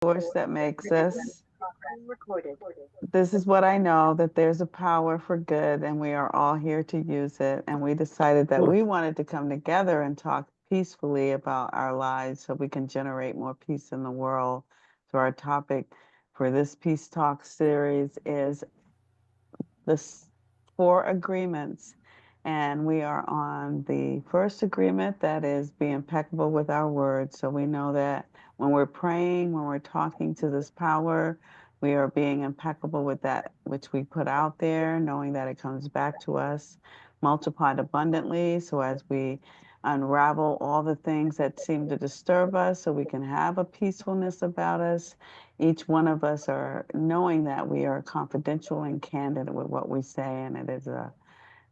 Force that makes us. Recorded. This is what I know, that there's a power for good, and we are all here to use it. And we decided that we wanted to come together and talk peacefully about our lives so we can generate more peace in the world. So, our topic for this Peace Talk series is the four agreements. And we are on the first agreement, that is be impeccable with our words. So we know that when we're praying, when we're talking to this power, we are being impeccable with that which we put out there, knowing that it comes back to us multiplied abundantly. So as we unravel all the things that seem to disturb us, so we can have a peacefulness about us, each one of us are knowing that we are confidential and candid with what we say, and it is a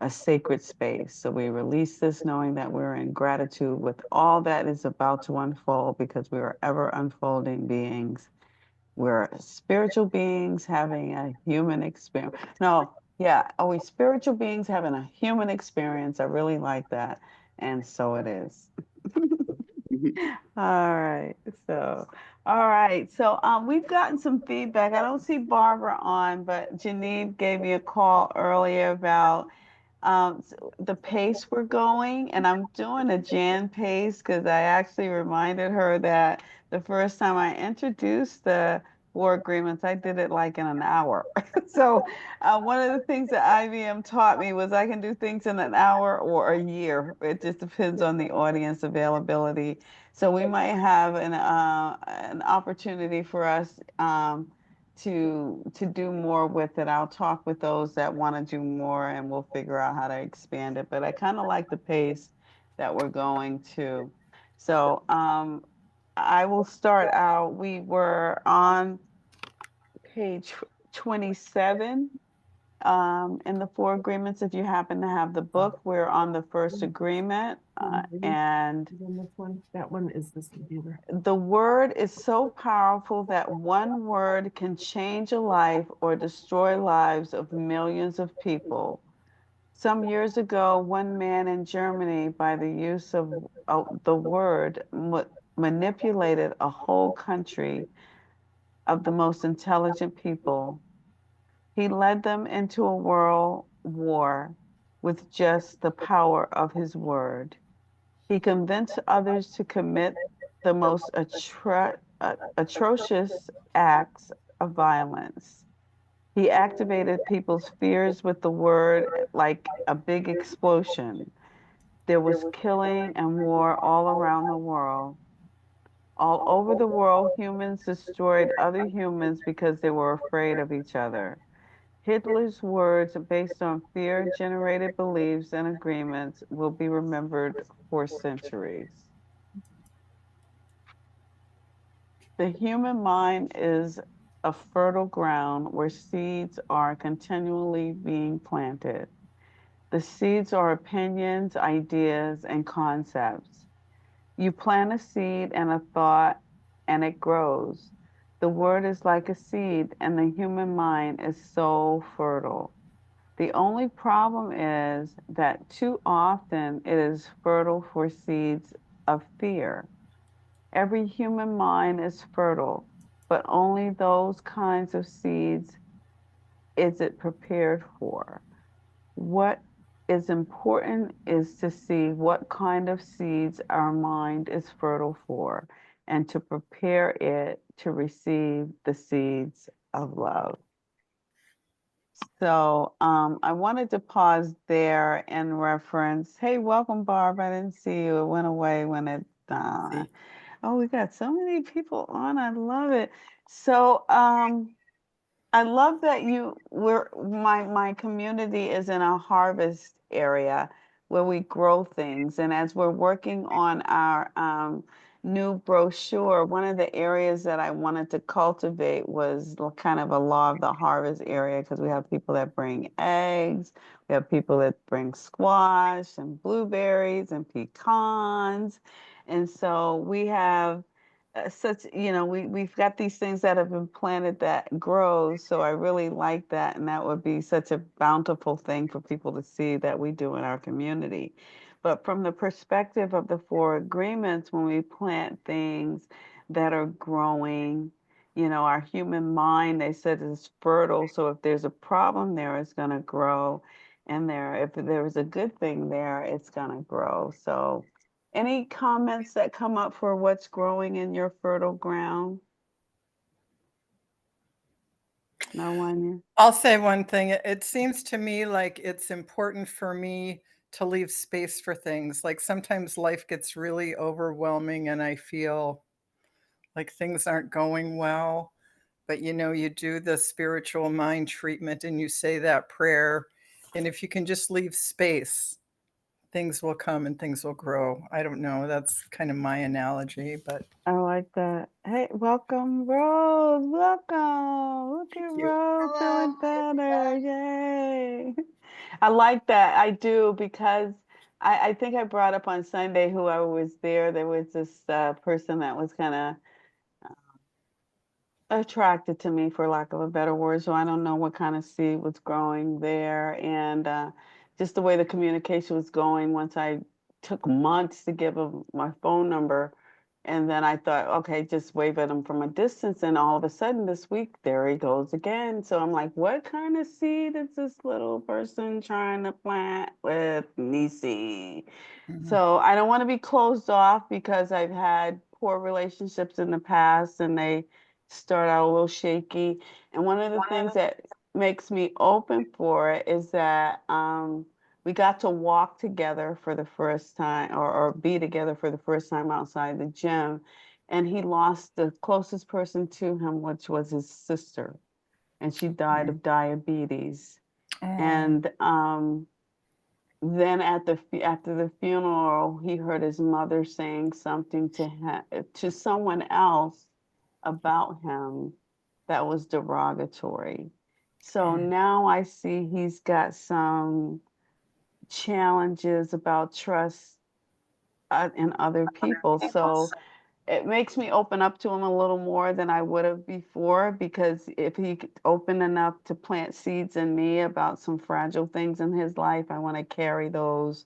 sacred space. So we release this knowing that we're in gratitude with all that is about to unfold, because we are ever unfolding beings. We're spiritual beings having a human experience. No, yeah, are we spiritual beings having a human experience? I really like that. And so it is. All right. So, all right. So, we've gotten some feedback. I don't see Barbara on, but Janine gave me a call earlier about the pace we're going, and I'm doing a Jan pace because I actually reminded her that the first time I introduced the four agreements, I did it like in an hour. So one of the things that IBM taught me was I can do things in an hour or a year. It just depends on the audience availability. So we might have an opportunity for us. To do more with it. I'll talk with those that want to do more, and we'll figure out how to expand it. But I kind of like the pace that we're going to. So I will start out. We were on page 27 in the four agreements. If you happen to have the book, we're on the first agreement. And On this one, that one is this computer. the word is so powerful that one word can change a life or destroy lives of millions of people. Some years ago, one man in Germany, by the use of the word, manipulated a whole country of the most intelligent people. He led them into a world war with just the power of his word. He convinced others to commit the most atrocious acts of violence. He activated people's fears with the word like a big explosion. There was killing and war all around the world. All over the world, humans destroyed other humans because they were afraid of each other. Hitler's words, based on fear generated beliefs and agreements, will be remembered for centuries. The human mind is a fertile ground where seeds are continually being planted. The seeds are opinions, ideas, and concepts. You plant a seed and a thought, and it grows. The word is like a seed, and the human mind is so fertile. The only problem is that too often it is fertile for seeds of fear. Every human mind is fertile, but only those kinds of seeds is it prepared for. What is important is to see what kind of seeds our mind is fertile for, and to prepare it to receive the seeds of love. So I wanted to pause there in reference. Hey, welcome, Barb. I didn't see you. It went away when it. Oh, we got so many people on. I love it. So I love that my community is in a harvest area where we grow things, and as we're working on our new brochure, one of the areas that I wanted to cultivate was kind of a law of the harvest area, because we have people that bring eggs, we have people that bring squash and blueberries and pecans, and so we have such, we've got these things that have been planted that grow. So I really like that. And that would be such a bountiful thing for people to see that we do in our community. But from the perspective of the four agreements, when we plant things that are growing, our human mind, they said, is fertile. So if there's a problem there, it's going to grow. And if there's a good thing there, it's going to grow. So any comments that come up for what's growing in your fertile ground? No one? I'll say one thing. It seems to me like it's important for me to leave space for things. Like sometimes life gets really overwhelming and I feel like things aren't going well. But you do the spiritual mind treatment and you say that prayer. And if you can just leave space, things will come and things will grow. I don't know. That's kind of my analogy, but I like that. Hey, welcome, Rose. Welcome. Look at thank you. Rose doing better. Yay. I like that. I do because I think I brought up on Sunday, whoever was there, there was this person that was kind of attracted to me, for lack of a better word. So I don't know what kind of seed was growing there. And just the way the communication was going, once I took months to give him my phone number. And then I thought, okay, just wave at him from a distance. And all of a sudden this week, there he goes again. So I'm like, what kind of seed is this little person trying to plant with Nisi? Mhm. So I don't want to be closed off because I've had poor relationships in the past and they start out a little shaky. And one of the things that makes me open for it is that we got to walk together for the first time or be together for the first time outside the gym. And he lost the closest person to him, which was his sister. And she died of diabetes. Oh, And then after the funeral, he heard his mother saying something to someone else about him that was derogatory. So now I see he's got some challenges about trust in other people. So it makes me open up to him a little more than I would have before, because if he could open enough to plant seeds in me about some fragile things in his life, I want to carry those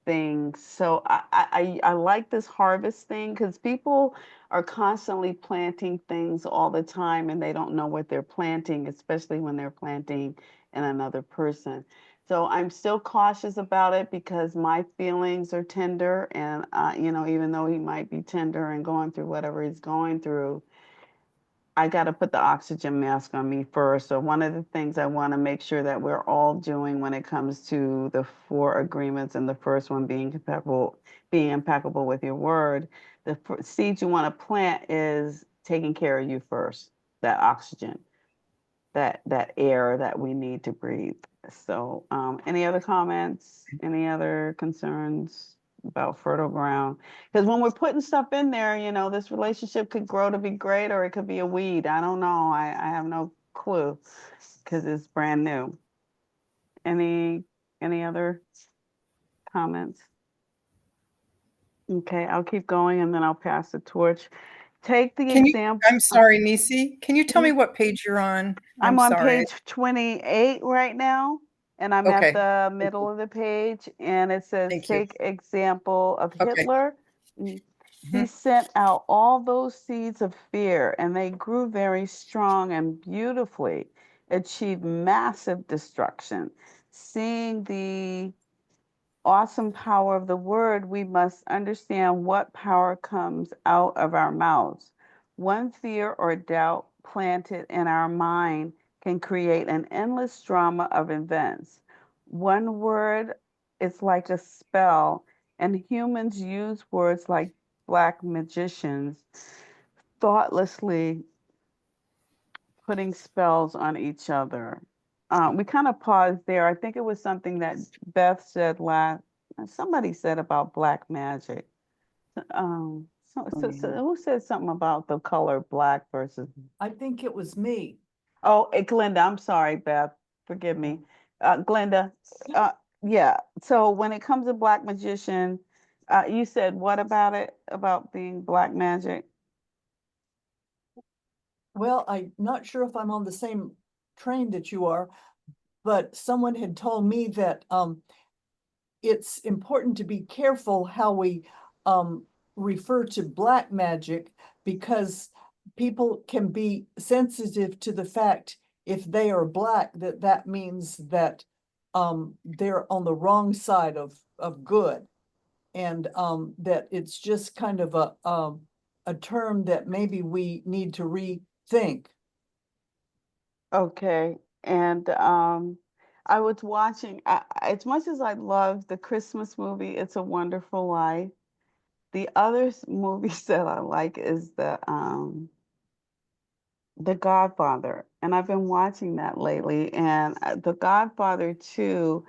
things. So I like this harvest thing because people are constantly planting things all the time and they don't know what they're planting, especially when they're planting in another person. So I'm still cautious about it because my feelings are tender, and even though he might be tender and going through whatever he's going through, I got to put the oxygen mask on me first. So one of the things I want to make sure that we're all doing when it comes to the four agreements, and the first one being impeccable with your word, the seed you want to plant is taking care of you first. That oxygen, that air that we need to breathe. So, any other comments? Any other concerns about fertile ground? Because when we're putting stuff in there, this relationship could grow to be great, or it could be a weed. I don't know. I have no clue because it's brand new. Any any other comments? Okay, I'll keep going and then I'll pass the torch. Take the can you? example. I'm sorry, Nisi. Can you tell me Mhm. what page you're on? I'm I'm on sorry. page 28 right now, and I'm at Okay. the middle of the page, and it says, Thank you. take example of Okay. Hitler. He Mhm. sent out all those seeds of fear, and they grew very strong and beautifully, achieved massive destruction. Seeing the awesome power of the word, we must understand what power comes out of our mouths. One fear or doubt planted in our mind can create an endless drama of events. One word is like a spell, and humans use words like black magicians, thoughtlessly putting spells on each other. We kind of paused there. I think it was something that Beth said somebody said about black magic. So who said something about the color black versus? I think it was me. Oh, Glenda, I'm sorry, Beth. Forgive me. Glenda, yeah. So when it comes to black magician, you said what about it, about being black magic? Well, I'm not sure if I'm on the same train that you are, but someone had told me that it's important to be careful how we refer to black magic, because people can be sensitive to the fact if they are black, that means that they're on the wrong side of good. And that it's just kind of a term that maybe we need to rethink. Okay. And I was watching, as much as I love the Christmas movie, It's a Wonderful Life, the other movies that I like is The Godfather. And I've been watching that lately. And The Godfather 2,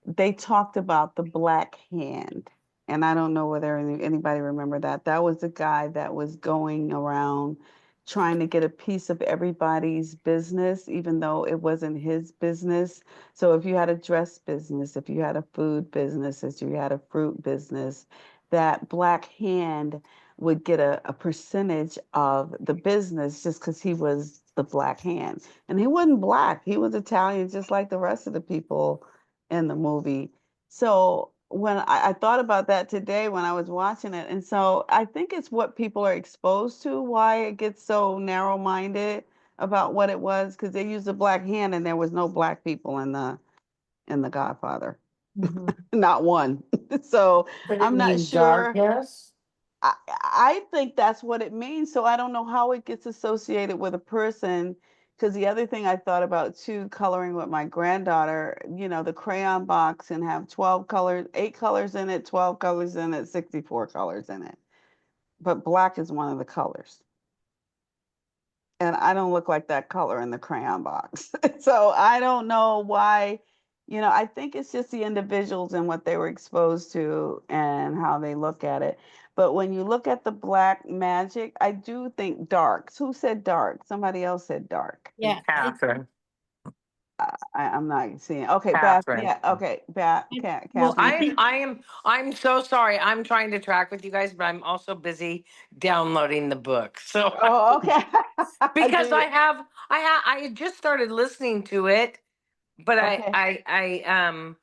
they talked about the Black Hand. And I don't know whether anybody remember that. That was the guy that was going around trying to get a piece of everybody's business, even though it wasn't his business. So if you had a dress business, if you had a food business, if you had a fruit business, that Black Hand would get a percentage of the business just because he was the Black Hand. And he wasn't black, he was Italian, just like the rest of the people in the movie. So when I thought about that today when I was watching it, and so I think it's what people are exposed to, why it gets so narrow-minded about what it was, because they used a Black Hand and there was no black people in the Godfather, not one. So But it I'm not means sure. darkness. I think that's what it means. So I don't know how it gets associated with a person. Because the other thing I thought about too, coloring with my granddaughter, the crayon box and have 12 colors, 8 colors in it, 12 colors in it, 64 colors in it. But black is one of the colors. And I don't look like that color in the crayon box. So I don't know why, I think it's just the individuals and what they were exposed to and how they look at it. But when you look at the black magic, I do think darks. Who said dark? Somebody else said dark. Yeah. Catherine. I'm not seeing. Okay, Beth. Catherine. Yeah. Okay, Beth. Well, Catherine. I'm so sorry. I'm trying to track with you guys, but I'm also busy downloading the book. So Oh, okay. Do because you? I just started listening to it, but Okay. I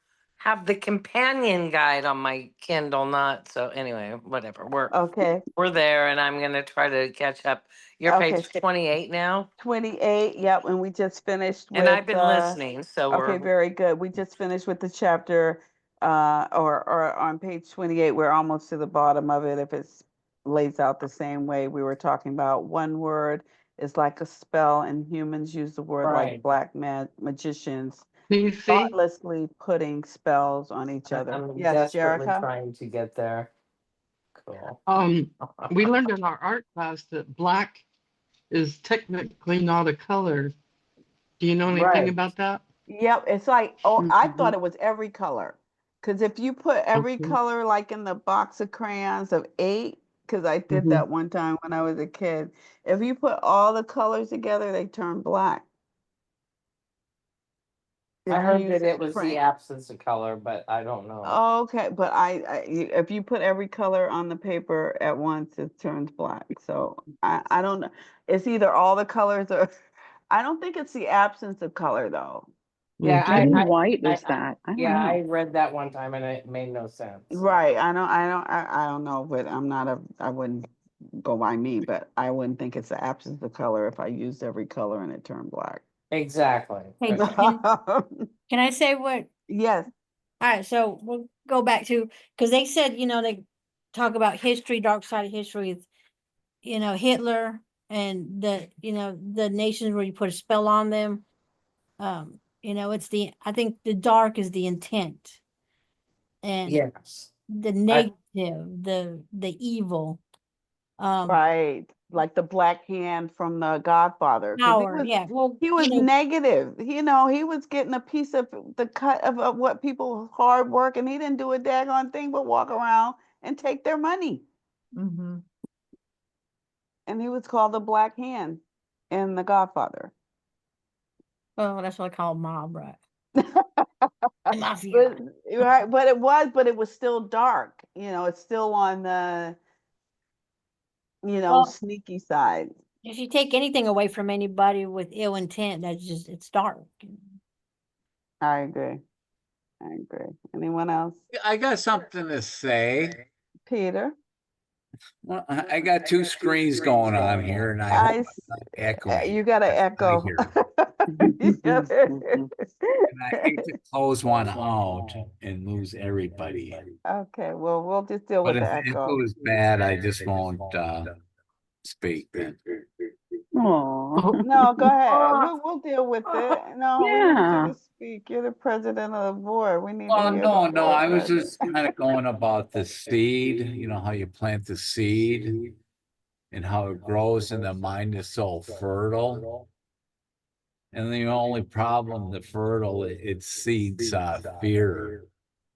have the companion guide on my Kindle, not so anyway, whatever. Okay. We're there and I'm gonna try to catch up. You're Okay. page 28 now? 28. Yep. And we just finished And I've with been listening, so okay, we're very good. We just finished with the chapter, or on page 28. We're almost to the bottom of it. If it's lays out the same way we were talking about, one word is like a spell, and humans use the word like right. black magicians, Cece, thoughtlessly putting spells on each other. I'm Yes, desperately Jerica. trying to get there. Cool. we learned in our art class that black is technically not a color. Do you know anything Right. about that? Yep, it's like, oh, I thought Mhm. it was every color. Because if you put every Okay. color like in the box of crayons of 8, because I did Mhm. that one time when I was a kid, if you put all the colors together, they turn black. I If you heard use that a it was the crayon. absence of color, but I don't know. Okay, but if you put every color on the paper at once, it turns black. So I don't know. It's either all the colors or I don't think it's the absence of color though. Yeah, Okay. Maybe white I is that. I don't yeah, I know. read that one time and it made no sense. Right. I don't know, but I wouldn't go by me, but I wouldn't think it's the absence of color if I used every color and it turned black. Exactly. Hey, can I say what? Yes. All right, so we'll go back to, because they said, they talk about history, dark side of history, with, Hitler and the nations where you put a spell on them. I think the dark is the intent and Yes. the negative, the evil, Right. Like the Black Hand from the Godfather, because power. Yeah, well, he was negative. He was getting a piece of the cut of what people hard work, and he didn't do a daggone thing but walk around and take their money. Mm-hmm. And he was called the Black Hand in the Godfather. well, that's what I call mob, right? The mafia. But right, but it was still dark. It's still on the, Well, sneaky side. if you take anything away from anybody with ill intent, it's dark. I agree. I agree. Anyone else? I got something to say. Peter? Well, I got two screens going on here and I hope I'm not echoing. You gotta That's what I echo. hear. You gotta- And I hate to close one out and lose everybody. Okay, well, we'll just deal But with if the it echo. goes bad, I just won't speak then. Oh, No, go ahead. We'll deal with it. No, we want yeah. you to speak. You're the president of the board. We need to Well, hear no, the no, board I was president. just kind of going about the seed, you know, how you plant the seed and how it grows and the mind is so fertile. And the only problem, the fertile, it seeds fear,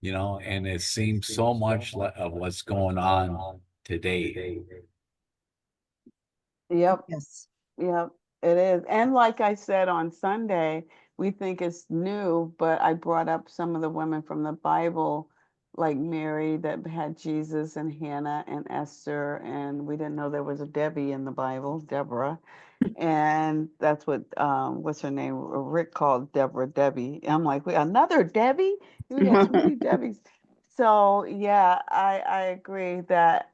you know, and it seems so much of what's going on today. Yep, Yes. yep, it is. And like I said on Sunday, we think it's new, but I brought up some of the women from the Bible, like Mary that had Jesus and Hannah and Esther, and we didn't know there was a Debbie in the Bible, Deborah. And that's what what's her name? Rick called Deborah Debbie. I'm like, wait, another Debbie? We got too many Debbies. So yeah, I agree that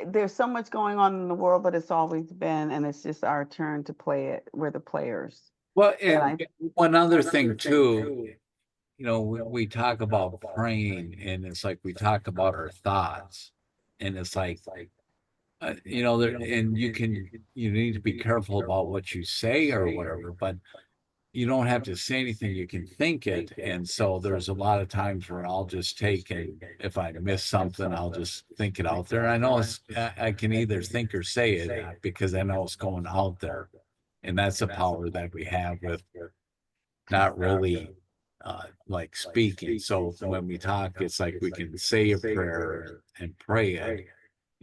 there's so much going on in the world, but it's always been, and it's just our turn to play it. We're the players. Well, And and one other thing too, you know, we talk about praying and it's like we talk about our thoughts. And it's like, you know, there, and you need to be careful about what you say or whatever, but you don't have to say anything, you can think it. And so there's a lot of times where I'll just take and if I miss something, I'll just think it out there. I know I can either think or say it because I know it's going out there. And that's a power that we have with not really like speaking. So when we talk, it's like we can say a prayer and pray it.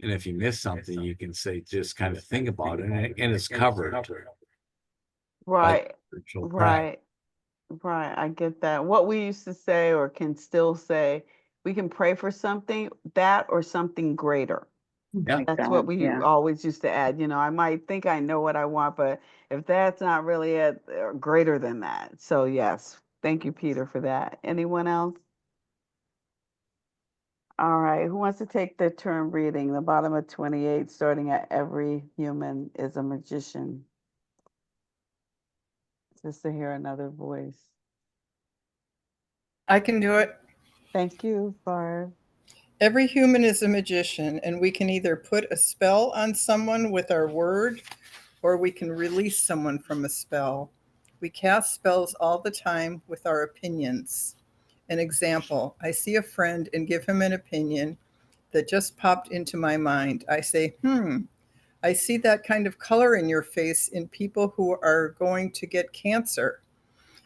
And if you miss something, you can say, just kind of think about it and it's covered by right, spiritual practice. right, right. I get that. What we used to say or can still say, we can pray for something, that or something greater. Yeah. That's what we always used to add. You know, I might think I know what I want, but if that's not really it, greater than that. So yes, thank you, Peter, for that. Anyone else? All right, who wants to take the turn reading? The bottom of 28, starting at every human is a magician. Just to hear another voice. I can do it. Thank you, Barb. Every human is a magician, and we can either put a spell on someone with our word, or we can release someone from a spell. We cast spells all the time with our opinions. An example, I see a friend and give him an opinion that just popped into my mind. I say, I see that kind of color in your face in people who are going to get cancer.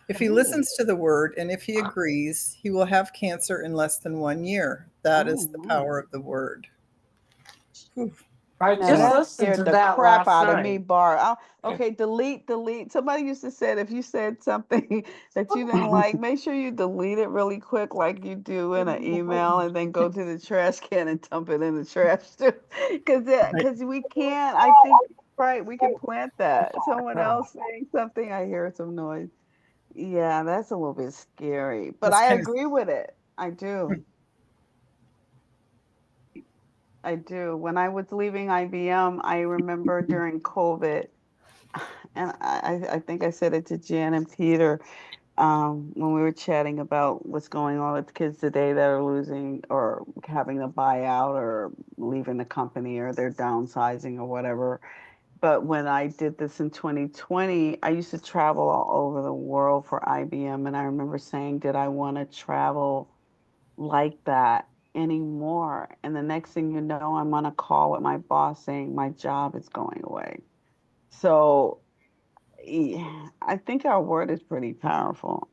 If he listens to the word and if he agrees, he will have cancer in less than 1 year. That is the power of the word. Whew. I Now just that listened scared to the that crap last out of me, night. Bar. Okay, delete. Somebody used to say if you said something that you didn't like, make sure you delete it really quick, like you do in an email, and then go to the trash can and dump it in the trash too. Because we can't. I think right. We can plant that. Someone else saying something, I hear some noise. Yeah, that's a little bit scary, but That's I kind of agree with it. I do. I do. When I was leaving IBM, I remember during COVID, and I think I said it to Jan and Peter when we were chatting about what's going on with kids today that are losing or having a buyout or leaving the company or they're downsizing or whatever. But when I did this in 2020, I used to travel all over the world for IBM, and I remember saying, did I want to travel like that anymore? And the next thing you know, I'm on a call with my boss saying my job is going away. So yeah, I think our word is pretty powerful.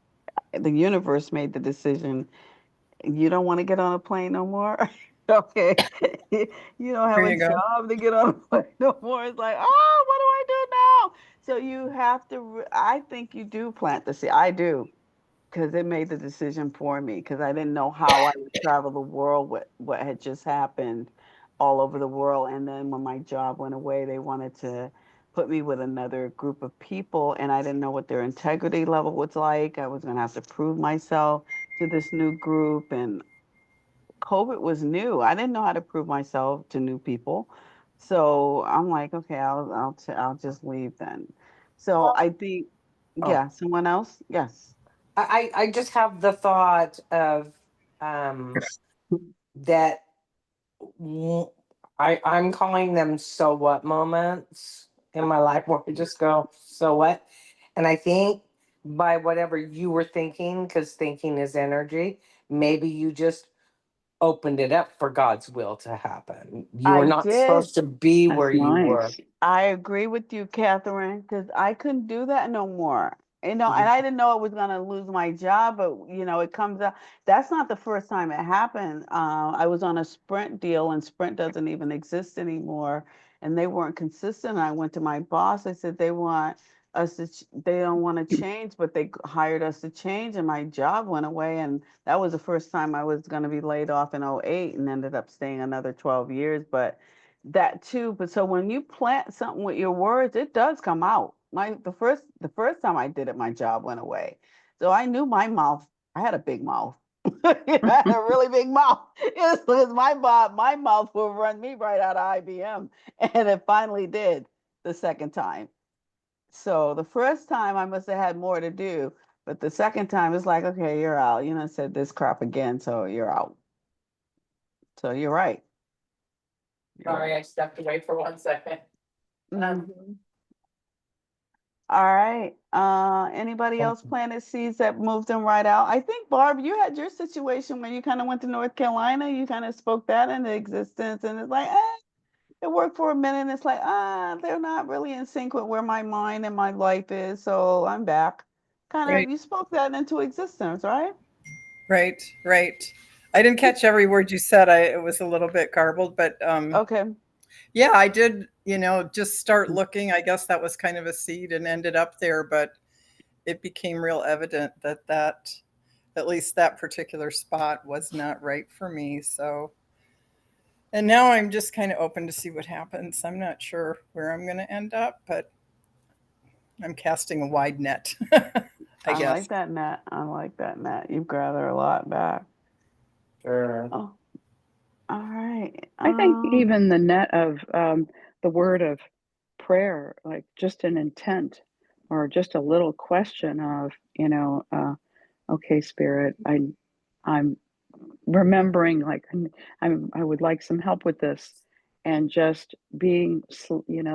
The universe made the decision. You don't want to get on a plane no more. Okay. You don't have there a you go. job to get on a plane no more. It's like, oh, what do I do now? So you have to, I think you do plant the seed. I do because it made the decision for me because I didn't know how I would travel the world, what had just happened all over the world. And then when my job went away, they wanted to put me with another group of people, and I didn't know what their integrity level was like. I was going to have to prove myself to this new group, and COVID was new. I didn't know how to prove myself to new people. So I'm like, okay, I'll just leave then. So I think, Oh. yeah, someone else? Yes. I just have the thought of um that I'm calling them so what moments in my life where I just go, so what? And I think by whatever you were thinking, because thinking is energy, maybe you just opened it up for God's will to happen. You were I not did. supposed to be That's where you were. nice. I agree with you, Catherine, because I couldn't do that no more. And Mhm. I didn't know I was gonna lose my job, but it comes out. That's not the first time it happened. I was on a Sprint deal, and Sprint doesn't even exist anymore, and they weren't consistent. I went to my boss. I said they want us to. They don't want to change, but they hired us to change, and my job went away. And that was the first time I was going to be laid off in '08, and ended up staying another 12 years. But that too, but so when you plant something with your words, it does come out. The first time I did it, my job went away. So I knew my mouth, I had a big mouth. I had a really big mouth. It was my mouth will run me right out of IBM. And it finally did the second time. So the first time I must have had more to do, but the second time it's like, okay, you're out. Said this crap again, so you're out. So you're right. You're Sorry, right. I stepped away for 1 second. Mhm. All right. Anybody else planted seeds that moved them right out? I think Barb, you had your situation where you kind of went to North Carolina. You kind of spoke that into existence, and it's like, it worked for a minute. And it's like, they're not really in sync with where my mind and my life is. So I'm back. Kind of, Right, you spoke that into existence, right? right, right. I didn't catch every word you said. It was a little bit garbled, but Okay. yeah, I did, just start looking. I guess that was kind of a seed and ended up there, but it became real evident that at least that particular spot was not right for me. So, and now I'm just kind of open to see what happens. I'm not sure where I'm going to end up, but I'm casting a wide net, I I guess. like that, Nat. I like that, Nat. You've gathered a lot back. Sure. Oh, all right. I think even the net of the word of prayer, like just an intent or just a little question of, okay, Spirit, I'm remembering, like, I would like some help with this, and just being,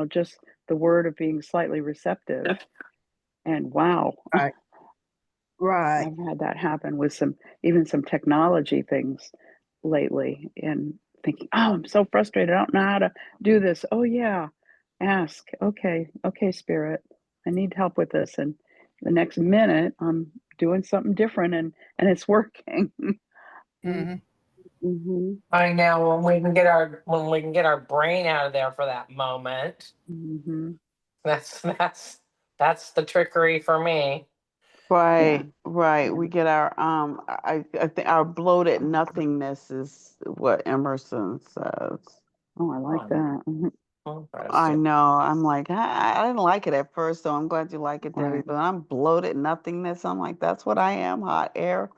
just the word of being slightly receptive. And wow, Right. Right. I've had that happen with even some technology things lately, and thinking, oh, I'm so frustrated. I don't know how to do this. Oh, yeah. Ask. Okay. Okay, Spirit, I need help with this. And the next minute, I'm doing something different, and it's working. Hmm. Mm-hmm. I know when we can get our brain out of there for that moment. Hmm. That's the trickery for me. Yeah. Right, right. Yeah. We get our I think our bloated nothingness is what Emerson says. Oh, I like Fun. that. Mhm. I Interesting. know. I'm like, I didn't like it at first, so I'm glad you like it, Debbie. Right. But I'm bloated nothingness. I'm like, that's what I am, hot air.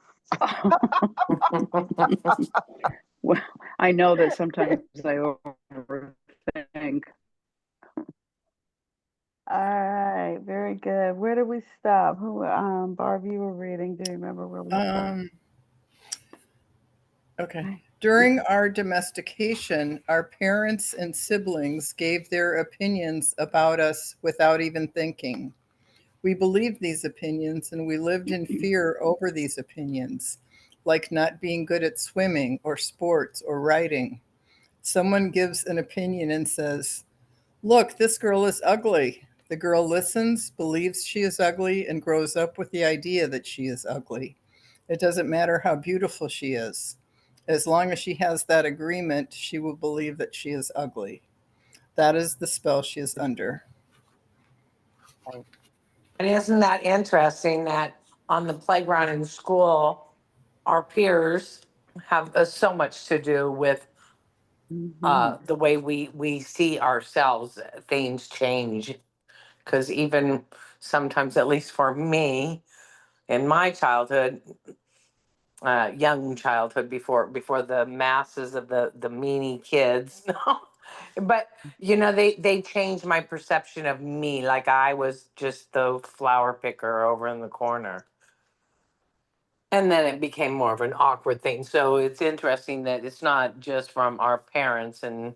Well, I know that sometimes I overthink. All right, very good. Where did we stop? Barb, you were reading. Do you remember where we stopped? Um, okay. During our domestication, our parents and siblings gave their opinions about us without even thinking. We believed these opinions and we lived in fear over these opinions, like not being good at swimming or sports or writing. Someone gives an opinion and says, look, this girl is ugly. The girl listens, believes she is ugly, and grows up with the idea that she is ugly. It doesn't matter how beautiful she is. As long as she has that agreement, she will believe that she is ugly. That is the spell she is under. And isn't that interesting that on the playground in school, our peers have so much to do with Hmm. the way we see ourselves. Things change because even sometimes, at least for me, in my childhood, young childhood before the masses of the meanie kids. But they changed my perception of me. Like I was just the flower picker over in the corner. And then it became more of an awkward thing. So it's interesting that it's not just from our parents and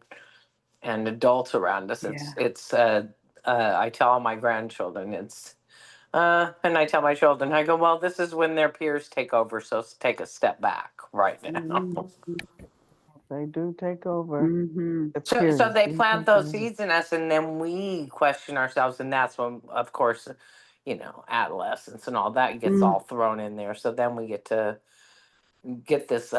adults around us. Yeah. It's I tell all my grandchildren and I tell my children, I go, well, this is when their peers take over, so take a step back right now. They do take over. Mm-hmm. The So peers they do plant take those over. seeds in us, and then we question ourselves, and that's when, of course, adolescence and all that gets all thrown in there. So then we get to get this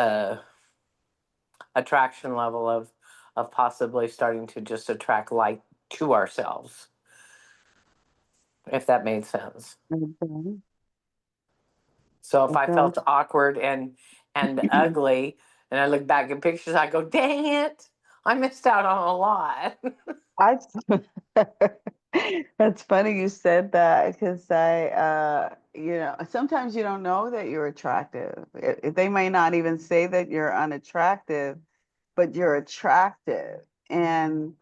attraction level of possibly starting to just attract light to ourselves, if that made sense. Okay. So if It I does. felt awkward and ugly, and I look back at pictures, I go, "Dang it, I missed out on a lot." I That's funny you said that because sometimes you don't know that you're attractive. They may not even say that you're unattractive, but you're attractive. And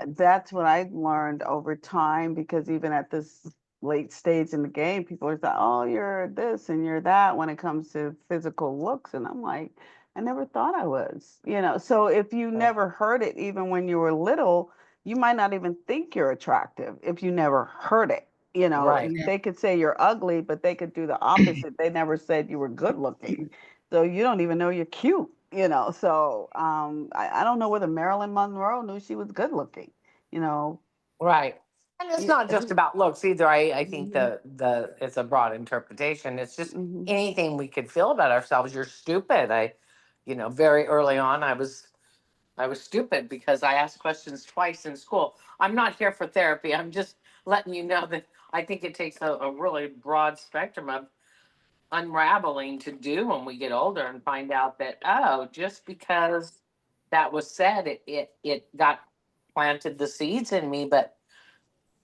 that's what I learned over time because even at this late stage in the game, people are saying, "Oh, you're this and you're that" when it comes to physical looks, and I'm like, I never thought I was, So if you never heard it, even when you were little, you might not even think you're attractive if you never heard it. Right. They could say you're ugly, but they could do the opposite. They never said you were good looking, so you don't even know you're cute. So I don't know whether Marilyn Monroe knew she was good looking, you know. Right. And it's not just about looks either. I think Mhm, the it's a broad interpretation. It's just mhm. anything we could feel about ourselves. You're stupid. Very early on I was stupid because I asked questions twice in school. I'm not here for therapy. I'm just letting you know that I think it takes a really broad spectrum of unraveling to do when we get older and find out that, oh, just because that was said, it got planted the seeds in me. But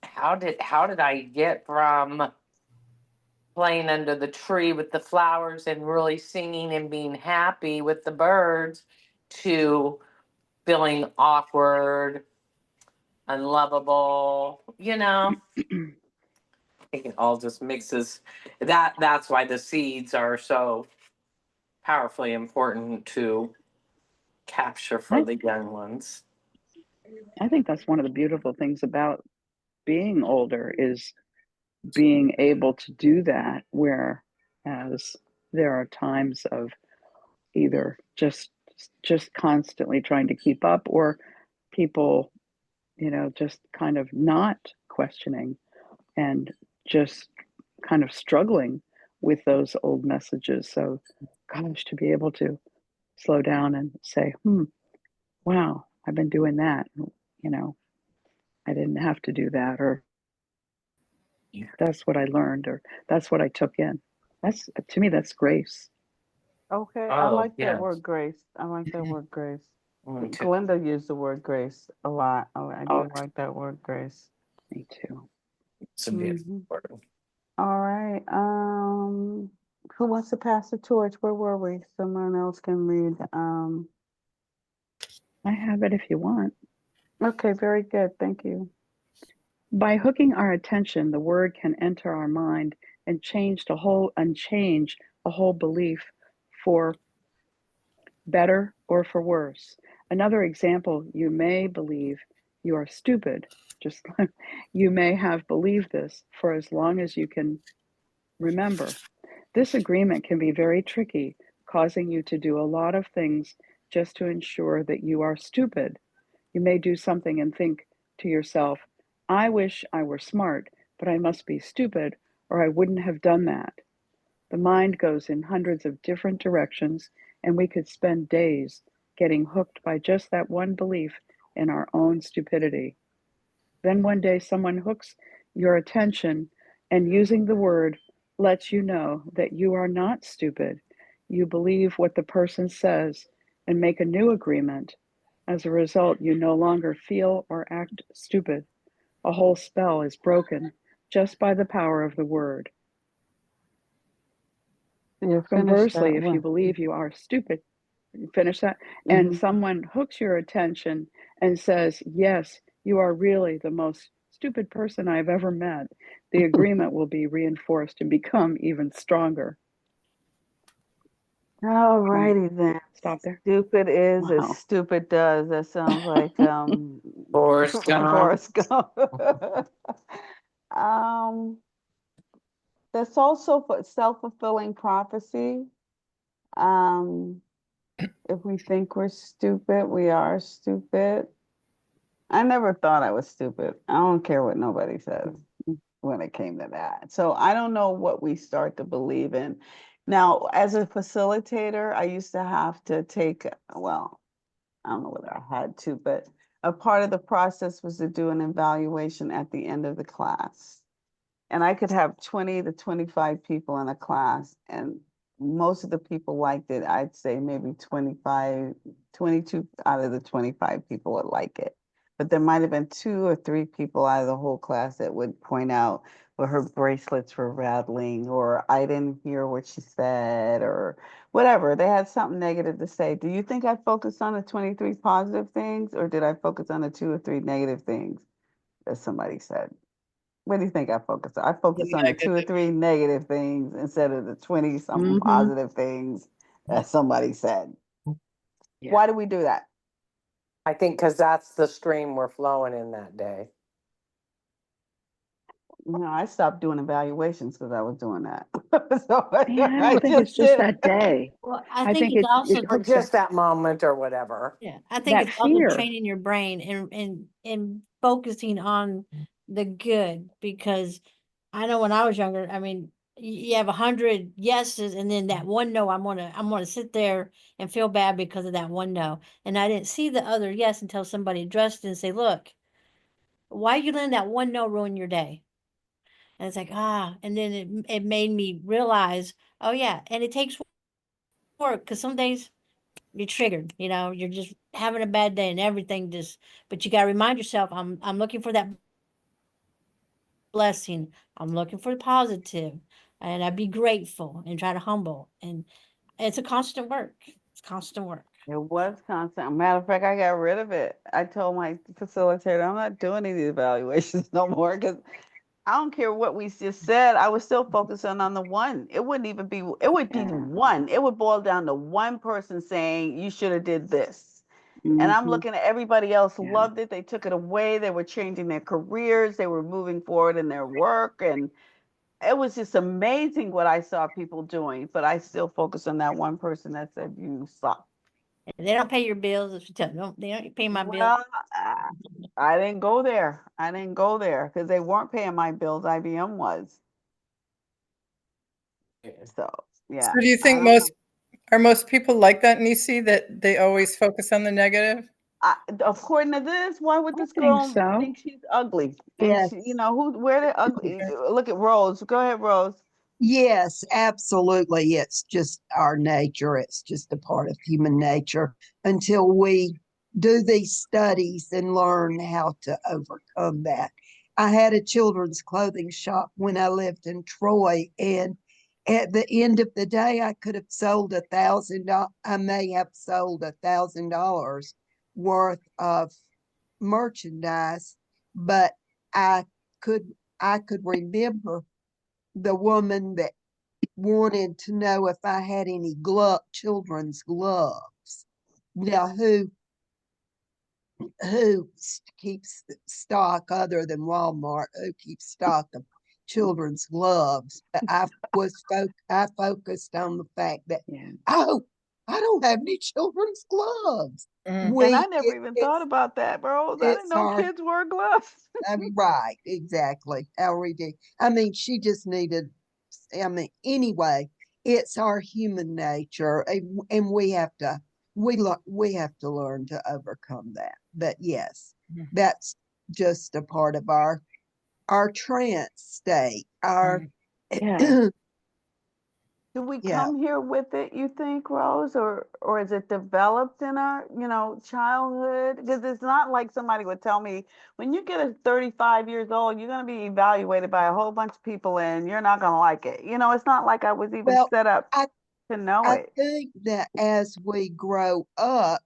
how did I get from playing under the tree with the flowers and really singing and being happy with the birds to feeling awkward, unlovable? I think it all just mixes. That's why the seeds are so powerfully important to capture for I, the young ones. I think that's one of the beautiful things about being older is being able to do that, whereas there are times of either just constantly trying to keep up or people, just kind of not questioning and just kind of struggling with those old messages. So, gosh, to be able to slow down and say, wow, I've been doing that. I didn't have to do that, or that's what I learned, or that's what I took in. That's to me, that's grace. Okay, I Oh, like that yes. word grace. I like that word grace. Me too. Glenda used the word grace a lot. Oh, I Oh, do like that word grace. me too. It's a beautiful Hmm. word. All right. Who wants to pass the torch? Where were we? Someone else can read. I have it if you want. Okay, very good. Thank you. By hooking our attention, the word can enter our mind and change a whole belief for better or for worse. Another example, you may believe you are stupid. Just you may have believed this for as long as you can remember. This agreement can be very tricky, causing you to do a lot of things just to ensure that you are stupid. You may do something and think to yourself, I wish I were smart, but I must be stupid, or I wouldn't have done that. The mind goes in hundreds of different directions, and we could spend days getting hooked by just that one belief in our own stupidity. Then one day someone hooks your attention and using the word lets you know that you are not stupid. You believe what the person says and make a new agreement. As a result, you no longer feel or act stupid. A whole spell is broken just by the power of the word. You finish Conversely, that if you one. believe you are stupid, you finish that, and Mhm. someone hooks your attention and says, yes, you are really the most stupid person I've ever met, the agreement will be reinforced and become even stronger. All Can we righty then. stop there? Stupid is as Wow. stupid does. That sounds like Forrest Gump. Forrest Gump. um, that's also self-fulfilling prophecy. Um, if we think we're stupid, we are stupid. I never thought I was stupid. I don't care what nobody says when it came to that. So I don't know what we start to believe in. Now, as a facilitator, I used to have to take, well, I don't know whether I had to, but a part of the process was to do an evaluation at the end of the class. And I could have 20 to 25 people in a class, and most of the people liked it. I'd say maybe 25, 22 out of the 25 people would like it. But there might have been 2 or 3 people out of the whole class that would point out where her bracelets were rattling, or I didn't hear what she said, or whatever. They had something negative to say. Do you think I focused on the 23 positive things, or did I focus on the 2 or 3 negative things that somebody said? What do you think I focused on? I focused on the 2 or 3 negative things instead of the 20 something Mm-hmm. positive things that somebody said. Yeah. Why do we do that? I think because that's the stream we're flowing in that day. No, I stopped doing evaluations because I was doing that. So Man, I I don't think it's just did that it. day. Well, I I think think it's also, it Or puts just that moment or whatever. yeah, I think that it's also fear. training your brain and focusing on the good, because I know when I was younger, I mean, you have 100 yeses and then that one no, I'm gonna sit there and feel bad because of that one no. And I didn't see the other yes until somebody addressed it and say, look, why you letting that one no ruin your day? And it's like, and then it made me realize, oh yeah, and it takes work, because some days you're triggered, you're just having a bad day and everything just, but you gotta remind yourself, I'm looking for that blessing. I'm looking for the positive, and I'd be grateful and try to humble. And it's a constant work. It's constant work. It was constant. Matter of fact, I got rid of it. I told my facilitator, I'm not doing any evaluations no more because I don't care what we just said. I was still focusing on the one. It wouldn't even be, it would be Yeah. one. It would boil down to one person saying, you should have did this. And I'm Mm-hmm. looking at everybody else Yeah. loved it. They took it away. They were changing their careers. They were moving forward in their work. And it was just amazing what I saw people doing. But I still focus on that one person that said, you suck. And they don't pay your bills if you tell them, they don't pay my bills. Well, I didn't go there. I didn't go there because they weren't paying my bills. IBM was. So, yeah. So do you I think don't know. most people like that, Nisi, that they always focus on the negative? According to this, why would I this think girl so. think she's ugly? And Yes, she, where they ugly? Look at Rose. Go ahead, Rose. yes, absolutely. It's just our nature. It's just a part of human nature until we do these studies and learn how to overcome that. I had a children's clothing shop when I lived in Troy, and at the end of the day, I could have sold $1,000. I may have sold $1,000 worth of merchandise, but I could I could remember the woman that wanted to know if I had any children's gloves. Now, who keeps stock other than Walmart? Who keeps stock of children's gloves? But I focused on the fact that Yeah. oh, I don't have any children's gloves. Mhm. And I never even thought about that, Rose. I didn't It's know our kids wear gloves. right, exactly. How ridiculous. I mean, she just needed, I mean, anyway, it's our human nature, and we have to learn to overcome that. But yes, Mhm. that's just a part of our, trance state. Our Mhm. Yeah. Do we Yeah. come here with it, you think, Rose, or is it developed in our, childhood? Because it's not like somebody would tell me, when you get 35 years old, you're going to be evaluated by a whole bunch of people and you're not going to like it. It's not like I was even Well, set up I to know I it. think that as we grow up,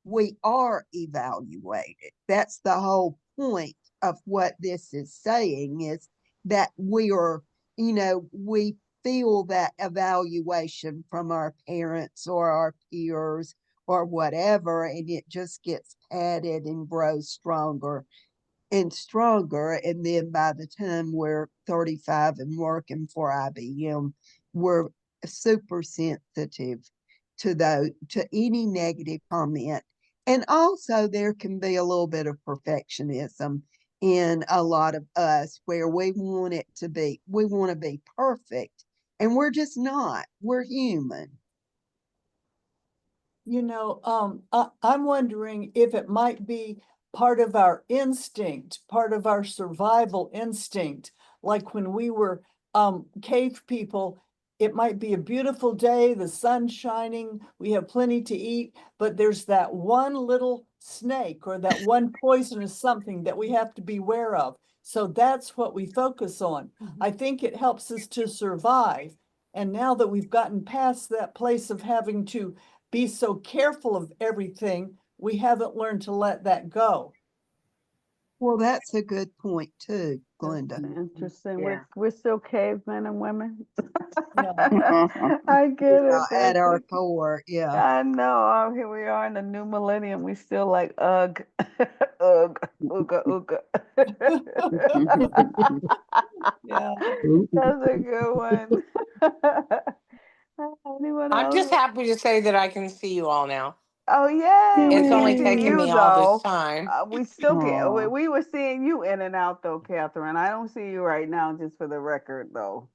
we are evaluated. That's the whole point of what this is saying, is that we are, we feel that evaluation from our parents or our peers or whatever, and it just gets added and grows stronger and stronger. And then by the time we're 35 and working for IBM, we're super sensitive to any negative comment. And also there can be a little bit of perfectionism in a lot of us, where we want to be perfect, and we're just not. We're human. I'm wondering if it might be part of our instinct, part of our survival instinct. Like when we were cave people, it might be a beautiful day, the sun's shining, we have plenty to eat, but there's that one little snake or that one poisonous something that we have to beware of. So that's what we focus on. I think it helps us to survive. And now that we've gotten past that place of having to be so careful of everything, we haven't learned to let that go. Well, that's a good point too, That's Glenda. interesting. Yeah. We're still cavemen and women. Yeah. I get it. At That's our okay. core, yeah. I know. Here we are in the new millennium. We still like ugh, ugh, ooga, ooga. Yeah. That's a good one. Anyone I'm just else? happy to say that I can see you all now. Oh, yay. We It's can't only see taken you me all this though. time. We still can't. Aw. We were seeing you in and out though, Catherine. I don't see you right now, just for the record though.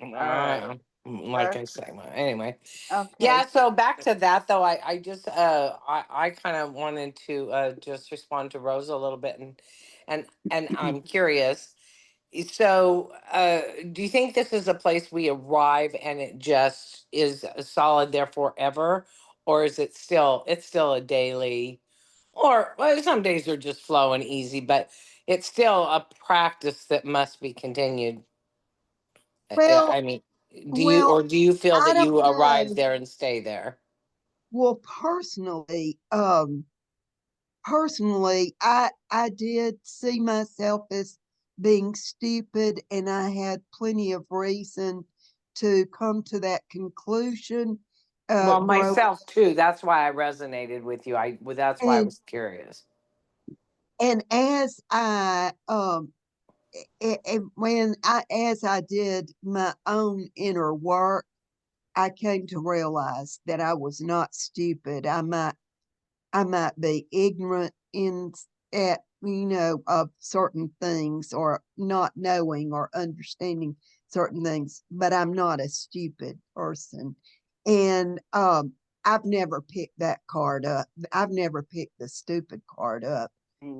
All right. Like I say, well, anyway. Okay. Yeah, so back to that though, I just I kind of wanted to just respond to Rosa a little bit, and I'm curious. So, do you think this is a place we arrive and it just is solid there forever, or is it's still a daily, or well, some days are just flowing easy, but it's still a practice that must be continued. Well, I mean, well, do you feel I that don't you arrive know. there and stay there? Well, personally, I did see myself as being stupid, and I had plenty of reason to come to that conclusion. Well, Grow myself too. That's why I resonated with you. That's why I and was curious. as I as I did my own inner work, I came to realize that I was not stupid. I might be ignorant in at of certain things, or not knowing or understanding certain things, but I'm not a stupid person. And I've never picked that card up. I've never picked the stupid card up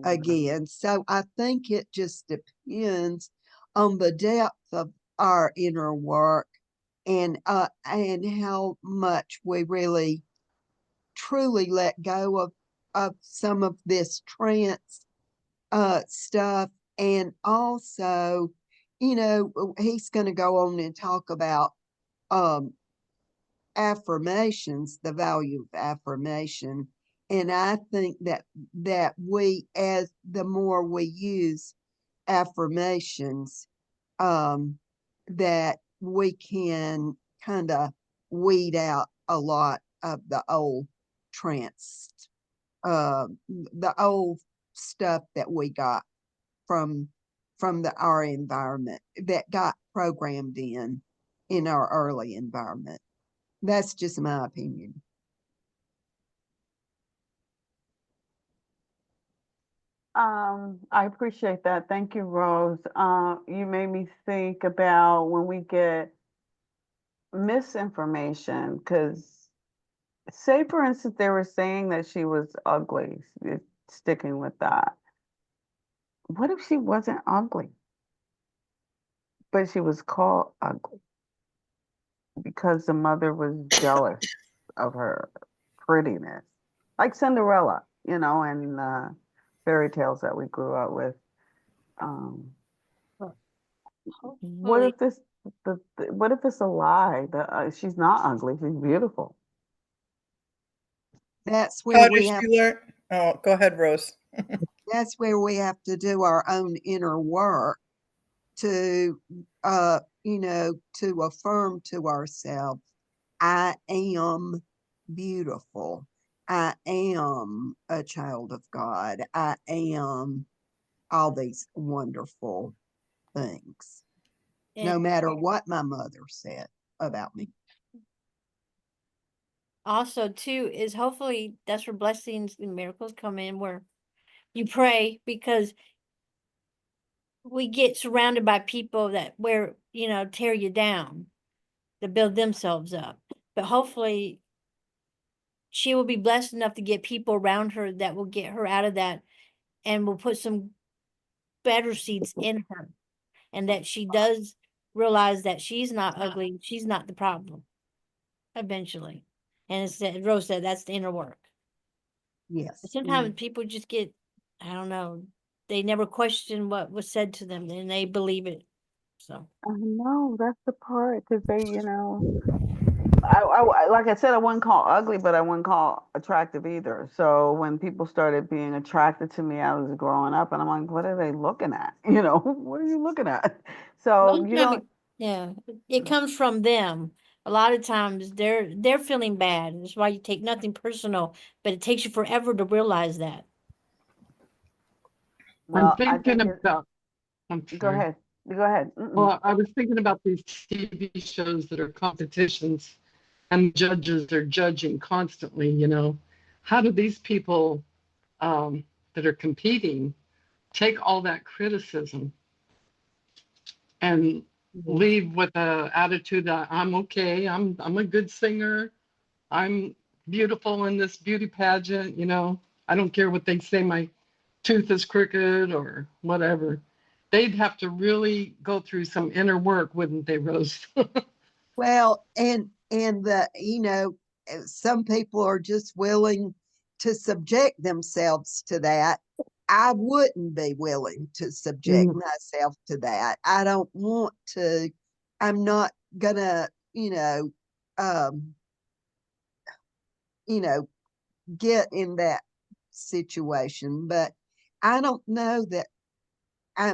again. So I think it just depends on the depth of our inner work, and how much we really truly let go of some of this trance stuff. And also, he's going to go on and talk about um affirmations, the value of affirmation. And I think that we, as the more we use affirmations, um that we can kind of weed out a lot of the old trance, the old stuff that we got from our environment, that got programmed in our early environment. That's just my opinion. I appreciate that. Thank you, Rose. You made me think about when we get misinformation, because say, for instance, they were saying that she was ugly, sticking with that. What if she wasn't ugly, but she was called ugly? because the mother was jealous of her prettiness, like Cinderella, you know, and fairy tales that we grew up with. Um, what Hopefully, if this, what if it's a lie? She's not ugly. She's beautiful. That's How where does we have she learn? Oh, go ahead, Rose. that's where we have to do our own inner work to to affirm to ourselves, I am beautiful. I am a child of God. I am all these wonderful things, no and matter what my mother said about me. also too is hopefully that's where blessings and miracles come in, where you pray, because we get surrounded by people that tear you down to build themselves up. But hopefully she will be blessed enough to get people around her that will get her out of that and will put some better seeds in her, and that she does realize that she's not ugly, she's not the problem eventually. And it's that Rose said, that's the inner work. Yes. Sometimes people just get, I don't know, they never question what was said to them and they believe it. So I know that's the part because they, you know, like I said, I wouldn't call ugly, but I wouldn't call attractive either. So when people started being attracted to me, I was growing up, and I'm like, what are they looking at? You know, what are you looking at? So most you of it, don't. yeah, it comes from them. A lot of times they're feeling bad. That's why you take nothing personal, but it takes you forever to realize that. I'm Well, I thinking think it. about, I'm Go sorry. ahead. Go ahead. Mm-mm. Well, I was thinking about these TV shows that are competitions and judges are judging constantly, you know. How do these people that are competing take all that criticism and leave with a attitude that I'm okay, I'm a good singer, I'm beautiful in this beauty pageant, you know. I don't care what they say my tooth is crooked or whatever. They'd have to really go through some inner work, wouldn't they, Rose? Well, and some people are just willing to subject themselves to that. I wouldn't be willing to subject Mm, myself to that. I don't want to. I'm not gonna, um, you know, get in that situation. But I don't know that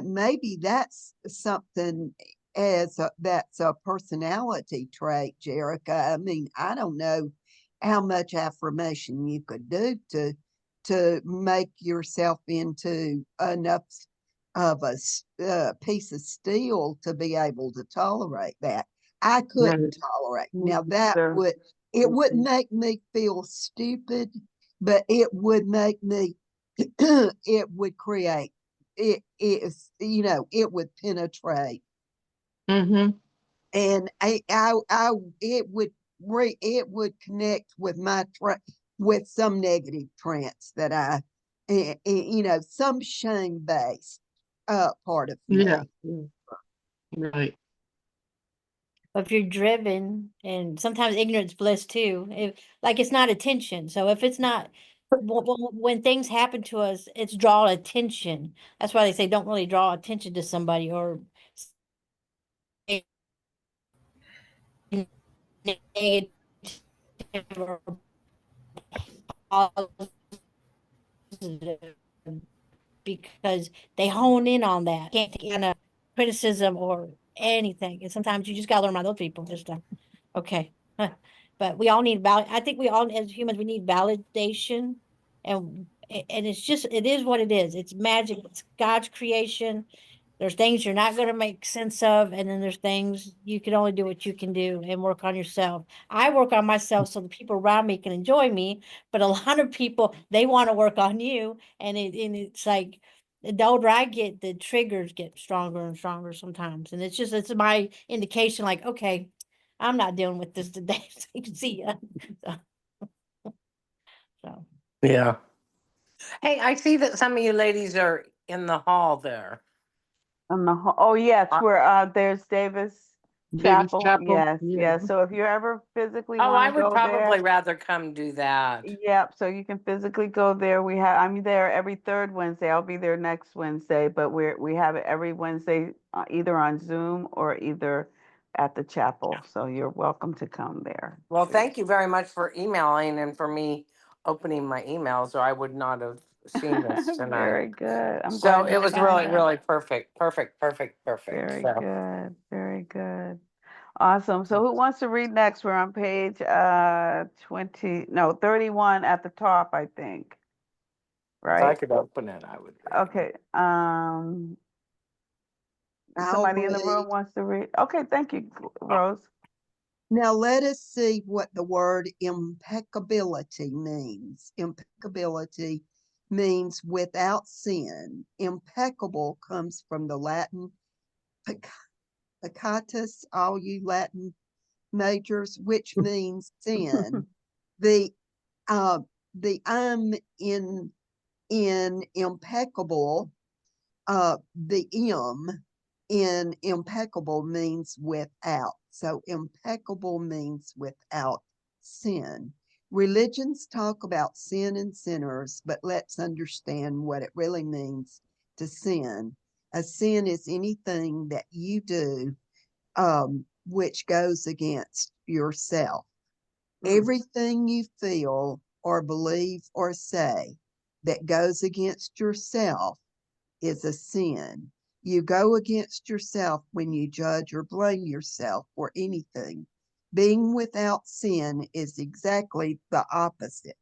maybe that's something that's a personality trait, Jerica. I mean, I don't know how much affirmation you could do to make yourself into enough of a piece of steel to be able to tolerate that. I right. couldn't tolerate. Me Now that either. it wouldn't make me feel stupid, but it would make me it would create it is it would penetrate Mm-hmm. and it would it would connect with with some negative trance that some shame based part of Yeah. me. Right. If you're driven, and sometimes ignorance bliss too, like it's not attention. So if it's not, when things happen to us, it's draw attention. That's why they say don't really draw attention to somebody or say negative or positive, because they hone in on that. Can't take kind of criticism or anything. And sometimes you just gotta learn about those people. Just okay. But we all need I think we all as humans we need validation, and it's just it is what it is. It's magic. It's God's creation. There's things you're not going to make sense of, and then there's things you can only do what you can do and work on yourself. I work on myself so the people around me can enjoy me, but a lot of people they want to work on you, and it's like the older I get, the triggers get stronger and stronger sometimes, and it's my indication, like okay, I'm not dealing with this today. So you can see ya. So Yeah. Hey, I see that some of you ladies are in the hall there. Oh yeah, it's Uh, where there's Davis. Davis Chapel, Chapel. yes, Yeah. yes. So if you ever physically Oh, want I to would go probably there, rather come do that. yep. So you can physically go there. I'm there every third Wednesday. I'll be there next Wednesday, but we have it every Wednesday, either on Zoom or either at the chapel. So you're welcome to come there Well, too. thank you very much for emailing and for me opening my emails, or I would not have seen this tonight. Very good. I'm So glad it you was found really, that. really perfect, perfect, perfect, perfect. Very So good. Very good. Awesome. So who wants to read next? We're on page 31 at the top, I think. if I Right? could open it, I would read. Okay. I'll Somebody in the read. room wants to read. Okay, thank you, Rose. Now let us see what the word impeccability means. Impeccability means without sin. Impeccable comes from the Latin peccatus, all you Latin majors, which means sin. The in impeccable, the in impeccable means without. So impeccable means without sin. Religions talk about sin and sinners, but let's understand what it really means to sin. A sin is anything that you do which goes against yourself. Everything you feel or believe or say that goes against yourself is a sin. You go against yourself when you judge or blame yourself for anything. Being without sin is exactly the opposite.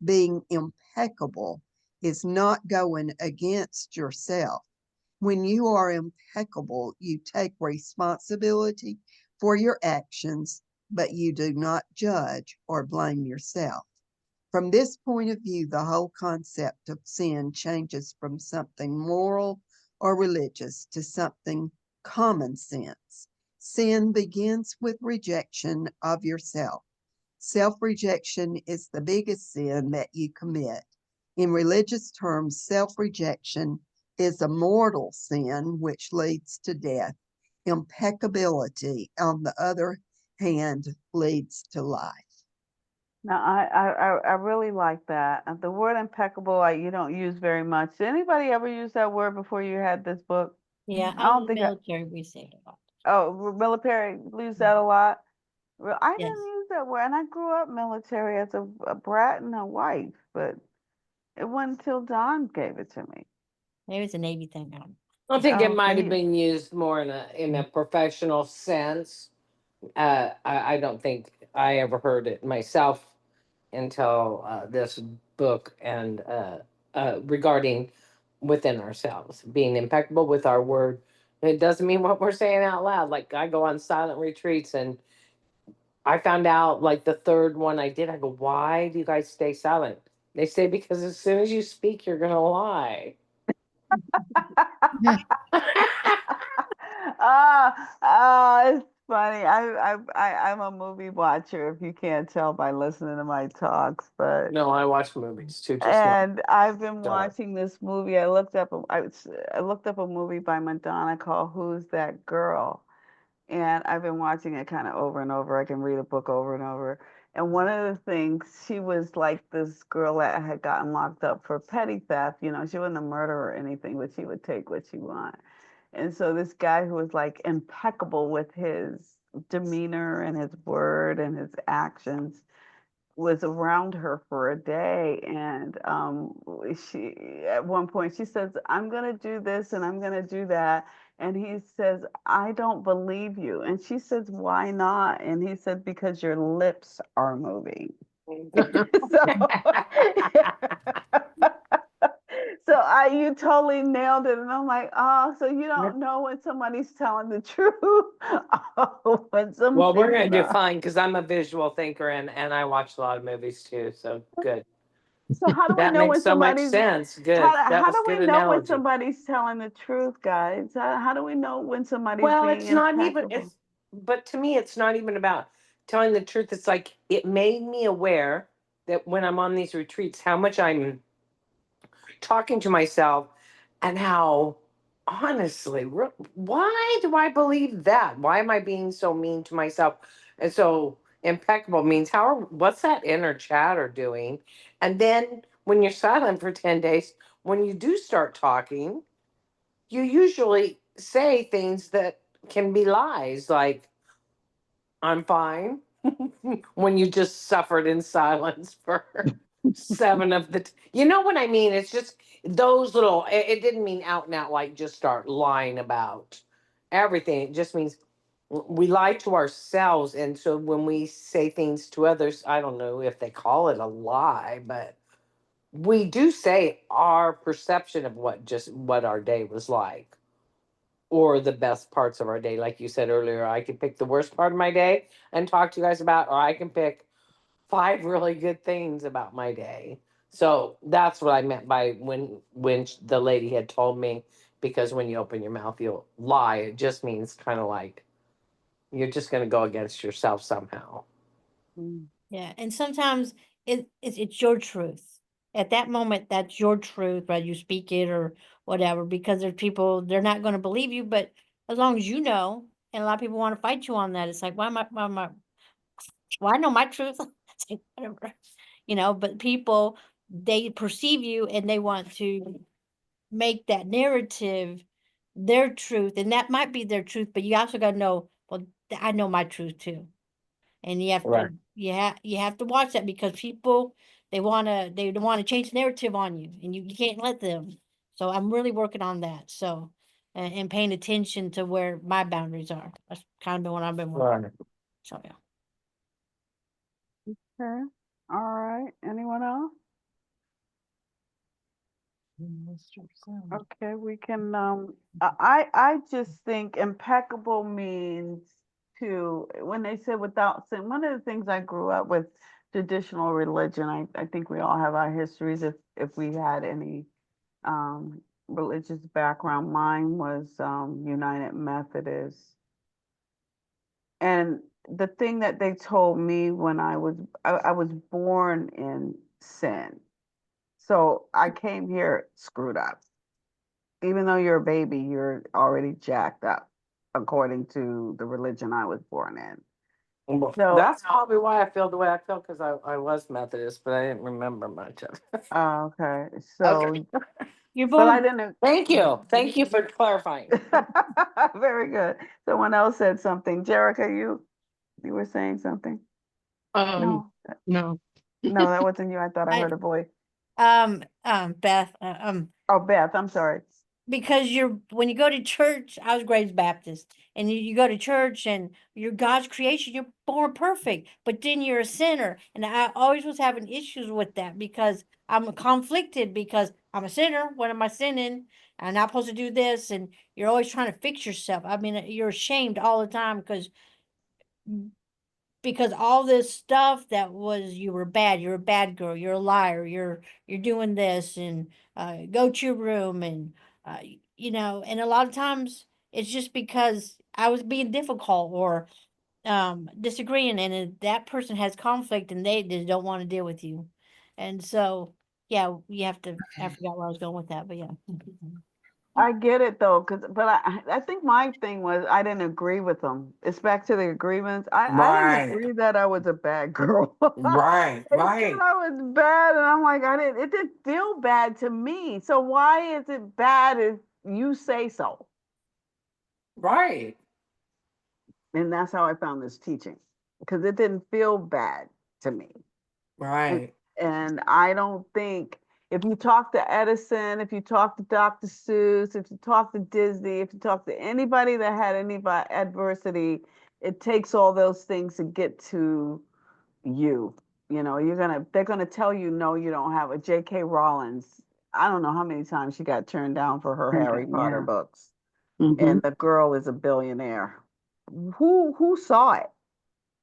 Being impeccable is not going against yourself. When you are impeccable, you take responsibility for your actions, but you do not judge or blame yourself. From this point of view, the whole concept of sin changes from something moral or religious to something common sense. Sin begins with rejection of yourself. Self-rejection is the biggest sin that you commit. In religious terms, self-rejection is a mortal sin which leads to death. Impeccability, on the other hand, leads to life. Now, I really like that. The word impeccable, you don't use very much. Did anybody ever use that word before you had this book? Yeah, I don't in the think military, we say it a lot. military use that a lot. I Yes, didn't use that word, and I grew up military as a brat and a wife, but it wasn't until Don gave it to me. maybe it's a Navy thing. I don't know. I think it Oh, so might have he, been used more in a professional sense. I don't think I ever heard it myself until this book and regarding within ourselves, being impeccable with our word. It doesn't mean what we're saying out loud. Like I go on silent retreats and I found out like the third one I did, I go, why do you guys stay silent? They say because as soon as you speak, you're gonna lie. It's funny. I'm a movie watcher, if you can't tell by listening to my talks, but No, I watch movies too, just not and I've been shut up. watching this movie. I looked up a movie by Madonna called Who's That Girl? And I've been watching it kind of over and over. I can read a book over and over. And one of the things, she was like this girl that had gotten locked up for petty theft. You know, she wasn't a murderer or anything, but she would take what she wanted. And so this guy who was like impeccable with his demeanor and his word and his actions was around her for a day. And she, at one point, she says, I'm going to do this and I'm going to do that. And he says, I don't believe you. And she says, why not? And he said, because your lips are moving. So, you totally nailed it. And I'm like, oh, so you don't know when somebody's telling the truth. Oh, when Well, we're somebody's gonna do not. fine because I'm a visual thinker and I watch a lot of movies too. So good. So how do we That know makes when so much somebody's sense. Good. That how was do we good know when analogy. somebody's telling the truth, guys? How do we know when somebody's Well, being it's not even impeccable? it's but to me it's not even about telling the truth. It's like it made me aware that when I'm on these retreats, how much I'm talking to myself and how honestly, why do I believe that? Why am I being so mean to myself? And so impeccable means what's that inner chatter doing? And then when you're silent for 10 days, when you do start talking, you usually say things that can be lies, like, I'm fine, when you just suffered in silence for seven of the, you know what I mean? It's just those little, it didn't mean out and out like just start lying about everything. It just means we lie to ourselves. And so when we say things to others, I don't know if they call it a lie, but we do say our perception of what our day was like, or the best parts of our day. Like you said earlier, I could pick the worst part of my day and talk to you guys about, or I can pick 5 really good things about my day. So that's what I meant by when the lady had told me, because when you open your mouth you'll lie. It just means kind of like you're just going to go against yourself somehow. Yeah, and sometimes it's your truth. At that moment, that's your truth, whether you speak it or whatever, because there's people, they're not going to believe you, but as long as you know, and a lot of people want to fight you on that, it's like, well, I know my truth. It's like, whatever, but people, they perceive you and they want to make that narrative their truth, and that might be their truth, but you also got to know, well, I know my truth too. And you have Right. to you have to watch that, because people, they wanna change the narrative on you, and you can't let them. So I'm really working on that. So and paying attention to where my boundaries are. That's kind of been what I've been working on. Right. So yeah. Okay. All right. Anyone else? Okay, we can, I just think impeccable means to, when they said without sin, one of the things I grew up with traditional religion, I think we all have our histories if we had any religious background. Mine was United Methodist. And the thing that they told me when I was born in sin. So I came here screwed up. Even though you're a baby, you're already jacked up, according to the religion I was born in. Well, So, that's probably why I feel the way I feel, because I was Methodist, but I didn't remember much of it. okay. So, Okay. You're but I born. didn't. Thank you. Thank you for clarifying. Very good. Someone else said something. Jerica, you were saying something? Um, No, no. no, that wasn't you. I thought I I heard a voice. Beth, Oh, Beth, I'm sorry. because when you go to church, I was raised Baptist, and you go to church and you're God's creation, you're born perfect, but then you're a sinner. And I always was having issues with that, because I'm conflicted, because I'm a sinner. What am I sinning? I'm not supposed to do this. And you're always trying to fix yourself. I mean, you're ashamed all the time, because all this stuff that was, you were bad, you're a bad girl, you're a liar, you're doing this, and go to your room, and uh and a lot of times it's just because I was being difficult, or disagreeing, and that person has conflict and they just don't want to deal with you. And so yeah, you have to, I forgot where I was going with that, but yeah. I get it though, but I think my thing was I didn't agree with them. It's back to the agreements. I didn't Right. agree that I was a bad girl. Right. They said Right. I was bad, and I'm like, it didn't feel bad to me. So why is it bad if you say so? Right. And that's how I found this teaching, because it didn't feel bad to me. And, Right. and I don't think, if you talk to Edison, if you talk to Dr. Seuss, if you talk to Disney, if you talk to anybody that had any adversity, it takes all those things to get to you. They're gonna tell you no, you don't have a J.K. Rowling's. I don't know how many times she got turned down for her Turned Harry out, Potter yeah. books, Mm-hmm. and the girl is a billionaire. Who saw it?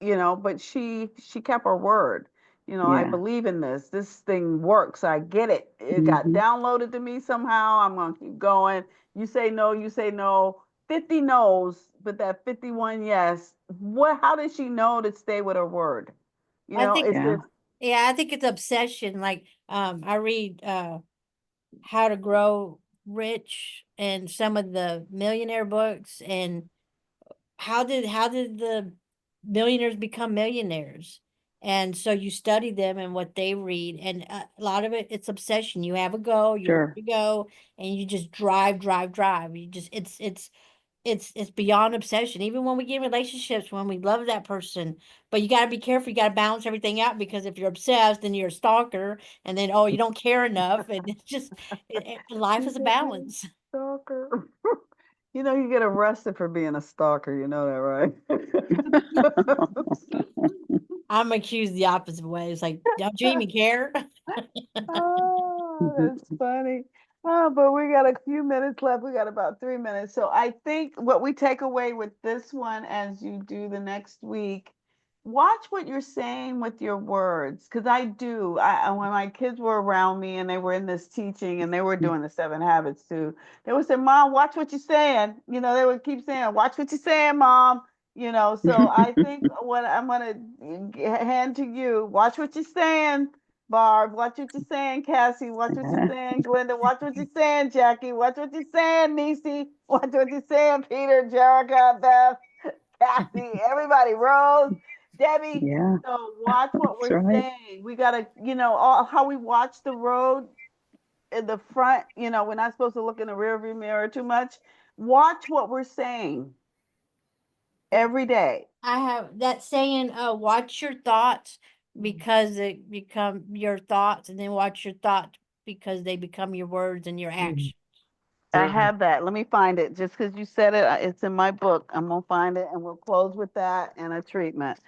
But she kept her word. I Yeah. believe in this. This thing works. I get it. It got Mm-hmm. downloaded to me somehow. I'm gonna keep going. You say no, you say no. 50 no's, but that 51 yes. How did she know to stay with her word? I think, It's Yeah. just yeah, I think it's obsession. Like I read How to Grow rich and some of the millionaire books, and how did the millionaires become millionaires? And so you study them and what they read, and a lot of it's obsession. You have a goal, you want Sure. to go, and you just drive, drive, drive. You just it's beyond obsession. Even when we get in relationships, when we love that person, but you got to be careful. You got to balance everything out, because if you're obsessed, then you're a stalker, and then oh, you don't care enough, and it's just life is a balance. Stalker. You know, you get arrested for being a stalker. You know that, right? I'm accused the opposite way. It's like, don't you even care? Oh, that's funny. Oh, but we got a few minutes left. We got about 3 minutes. So I think what we take away with this one as you do the next week, watch what you're saying with your words. Because I do. When my kids were around me and they were in this teaching and they were doing the 7 habits too, they would say, Mom, watch what you're saying. You know, they would keep saying, watch what you're saying, Mom. You know, so I think what I'm going to hand to you, watch what you're saying. Barb, watch what you're saying, Cassie. Watch what you're saying, Glenda. Watch what you're saying, Jackie. Watch what you're saying, Niecy. Watch what you're saying, Peter, Jerica, Beth, Cassie, everybody, Rose, Debbie. Yeah, So watch what that's we're right. saying. We gotta, all, how we watch the road in the front. We're not supposed to look in the rearview mirror too much. Watch what we're saying every day. I have that saying, watch your thoughts Mm. because they become your thoughts, and then watch your thoughts because they become your words and your actions. I have that. Let me find it. Just because you said it, it's in my book. I'm gonna find it, and we'll close with that and a treatment.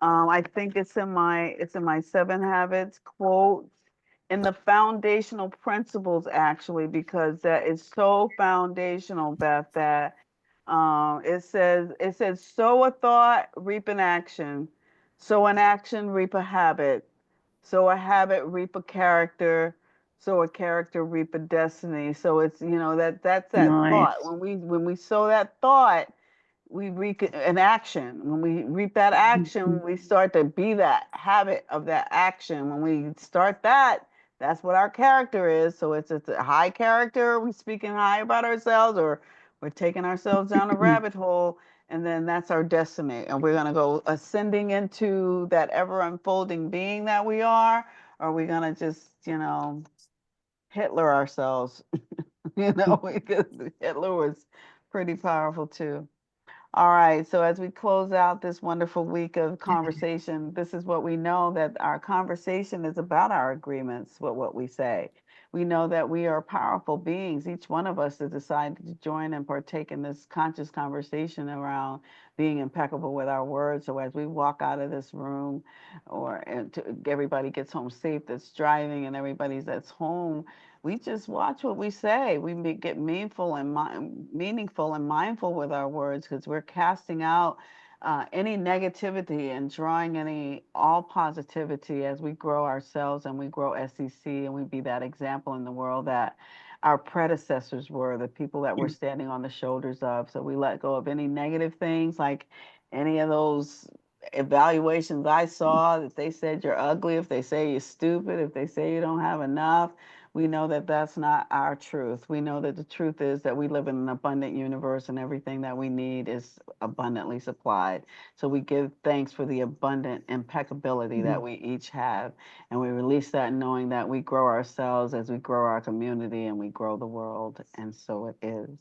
I think it's in my 7 habits quote in the foundational principles actually, because that is so foundational, Beth. That it says sow a thought, reap an action, sow an action, reap a habit, sow a habit, reap a character, sow a character, reap a destiny. So it's that's that thought. Nice. When we sow that thought, we reap an action. When we reap that action, we start to be that habit of that action. When we start that, that's what our character is. So it's a high character. We speaking high about ourselves, or we're taking ourselves down a rabbit hole, and then that's our destiny. And we're gonna go ascending into that ever unfolding being that we are, or we're gonna just, Hitler ourselves. Because Hitler was pretty powerful too. All right. So as we close out this wonderful week of conversation, this is what we know, that our conversation is about our agreements with what we say. We know that we are powerful beings, each one of us that decided to join and partake in this conscious conversation around being impeccable with our words. So as we walk out of this room, everybody gets home safe that's driving, and everybody's that's home, we just watch what we say. We get meaningful and mindful with our words, because we're casting out any negativity and drawing all positivity as we grow ourselves and we grow SEC, and we be that example in the world that our predecessors were, the people that we're standing on the shoulders of. So we let go of any negative things, like any of those evaluations I saw, that they said you're ugly, if they say you're stupid, if they say you don't have enough. We know that that's not our truth. We know that the truth is that we live in an abundant universe, and everything that we need is abundantly supplied. So we give thanks for the abundant impeccability that we each have. And we release that, knowing that we grow ourselves as we grow our community and we grow the world. And so it is.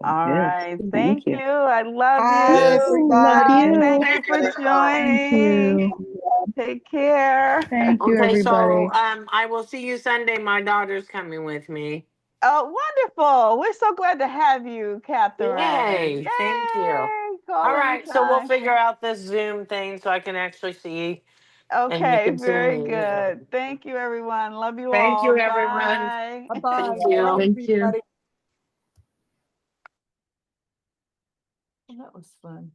All Yes. right. Thank Thank you. you. I love Bye, you. Love everybody. Bye. you. Thank you for Thank joining. you. Take care. Thank you, Okay, so everybody. I will see you Sunday. My daughter's coming with me. Oh, wonderful. We're so glad to have you, Catherine. Yay! Thank you. Yay. Call All right, so we'll anytime. figure out this Zoom thing so I can actually see and you Okay, can see very me. good. Thank you, everyone. Love you Thank you, all. everyone. Bye. Bye-bye. Thank you. Bye, Thank you. everybody. That was fun.